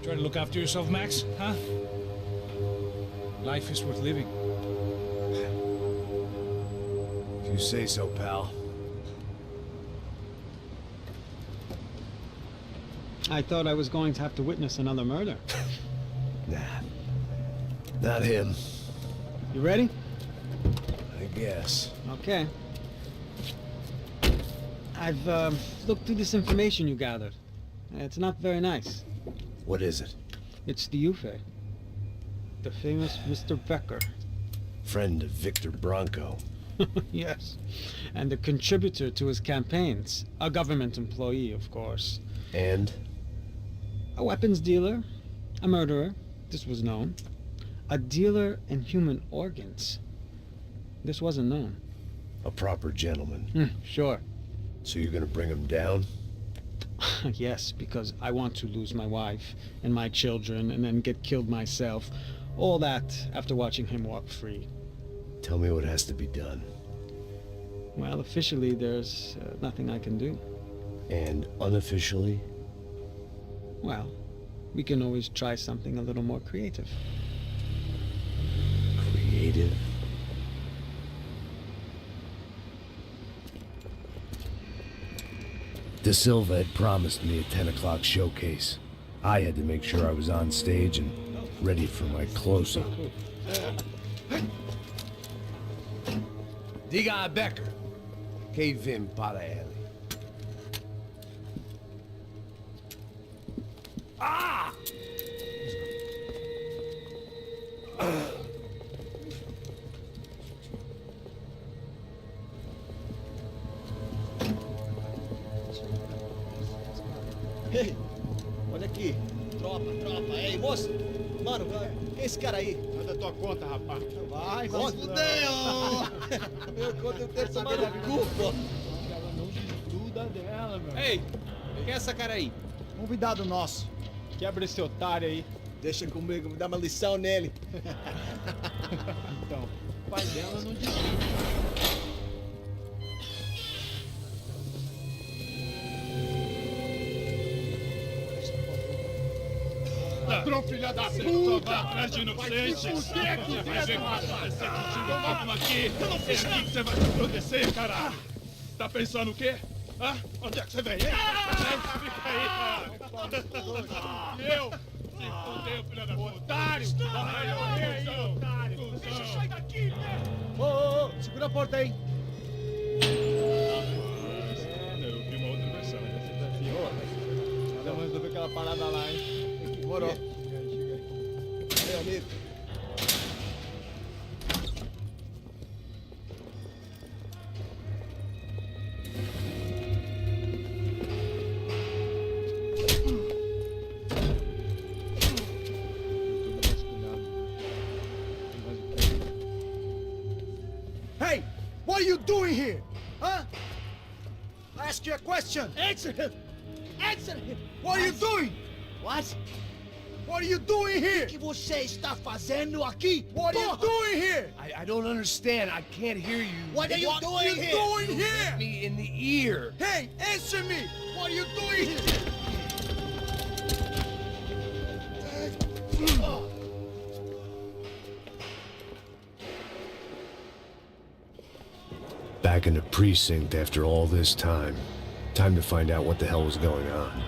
[SPEAKER 4] Try to look after yourself, Max, huh? Life is worth living.
[SPEAKER 3] If you say so, pal.
[SPEAKER 2] I thought I was going to have to witness another murder.
[SPEAKER 3] Nah. Not him.
[SPEAKER 2] You ready?
[SPEAKER 3] I guess.
[SPEAKER 2] Okay. I've looked through this information you gathered. It's not very nice.
[SPEAKER 3] What is it?
[SPEAKER 2] It's the Ufe. The famous Mr. Becker.
[SPEAKER 3] Friend of Victor Bronco.
[SPEAKER 2] Yes. And a contributor to his campaigns. A government employee, of course.
[SPEAKER 3] And?
[SPEAKER 2] A weapons dealer. A murderer. This was known. A dealer in human organs. This wasn't known.
[SPEAKER 3] A proper gentleman.
[SPEAKER 2] Sure.
[SPEAKER 3] So you're gonna bring him down?
[SPEAKER 2] Yes, because I want to lose my wife and my children and then get killed myself. All that after watching him walk free.
[SPEAKER 3] Tell me what has to be done.
[SPEAKER 2] Well, officially there's nothing I can do.
[SPEAKER 3] And unofficially?
[SPEAKER 2] Well, we can always try something a little more creative.
[SPEAKER 3] Creative? ŞYWO had promised me a 10 o'clock showcase. I had to make sure I was on stage and ready for my close-up. Diga a Becker. Que vim para ele. Ah!
[SPEAKER 5] Ei, olha aqui. Tropa. Ei, moço. Mano,
[SPEAKER 8] é esse cara aí?
[SPEAKER 2] Manda tua conta, rapaz.
[SPEAKER 8] Vai,
[SPEAKER 2] vai.
[SPEAKER 8] Fudeu! Meu conta eu quero saber da culpa.
[SPEAKER 2] Ela não desgruda dela, meu.
[SPEAKER 9] Ei, quem é essa cara aí?
[SPEAKER 8] Convidado nosso.
[SPEAKER 2] Quebra esse otário aí.
[SPEAKER 8] Deixa comigo, me dá uma lição nele.
[SPEAKER 2] Então, o pai dela não desgruda.
[SPEAKER 4] Ladrão, filha da puta! Vai atrás de inocente! Vai ver o que vai acontecer contigo. Vamos aqui! Eu não fiz aqui que você vai acontecer, caralho! Tá pensando o quê? Hã? Onde é que você vem? Fica aí, cara! E eu? Se fudeu, filha da puta! Otário! Otário! Deixa eu sair daqui, né?
[SPEAKER 8] Ô, segura a porta aí.
[SPEAKER 4] Eu vi uma outra versão.
[SPEAKER 2] Vamos resolver aquela parada lá, hein?
[SPEAKER 8] Demorou. Meu amigo. Hey, what are you doing here? Huh? I asked you a question. Answer him. Answer him. What are you doing? What? What are you doing here? O que você está fazendo aqui? What are you doing here?
[SPEAKER 3] I don't understand. I can't hear you.
[SPEAKER 8] What are you doing here?
[SPEAKER 3] Hit me in the ear.
[SPEAKER 8] Hey, answer me! What are you doing here?
[SPEAKER 3] Back in the precinct after all this time. Time to find out what the hell was going on.